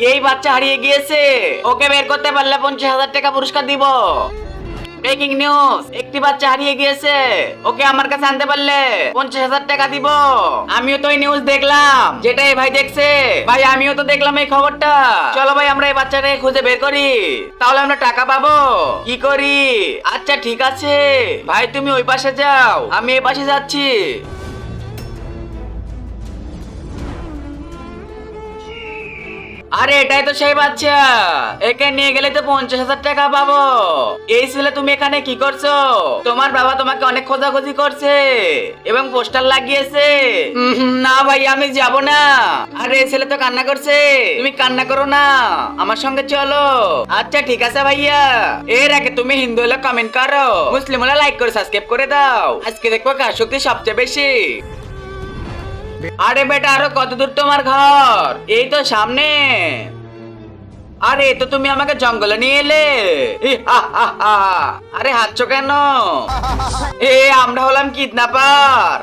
এই বাচ্চা হারিয়ে গিয়েছে, ওকে বের করতে পারলে 50,000 টাকা পুরস্কার দিব। ব্রেকিং নিউজ, একটি বাচ্চা হারিয়ে গিয়েছে, ওকে আমার কাছে আনতে পারলে 50,000 টাকা দিব। আমিও তো এই নিউজ দেখলাম যেটা এই ভাই দেখছে। ভাই আমিও তো দেখলাম এই খবরটা। চলো ভাই আমরা এই বাচ্চাটাকে খুঁজে বের করি, তাহলে আমরা টাকা পাবো। কি করি? আচ্ছা ঠিক আছে ভাই, তুমি ওই পাশে যাও, আমি এই পাশে যাচ্ছি। আরে এটাই তো সেই বাচ্চা, একে নিয়ে গেলে তো 50,000 টাকা পাবো। এই ছেলে তুমি এখানে কি করছো? তোমার বাবা তোমাকে অনেক খোঁজাখুঁজি করছে এবং পোস্টার লাগিয়েছে। না ভাই আমি যাব না। আরে এই ছেলে তো কান্না করছে, তুমি কান্না করো না, আমার সঙ্গে চলো। আচ্ছা ঠিক আছে ভাইয়া। এর আগে তুমি হিন্দু হলে কমেন্ট করো, মুসলিম হলে লাইক করে সাবস্ক্রাইব করে দাও। আজকে দেখবো কার শক্তি সবচেয়ে বেশি। আরে বেটা আরো কত দূর তোমার ঘর? এই তো সামনে। আরে তো তুমি আমাকে জঙ্গলে নিয়ে এলে। ই হা হা হা। আরে হাসছো কেন? আমরা হলাম কিডন্যাপার।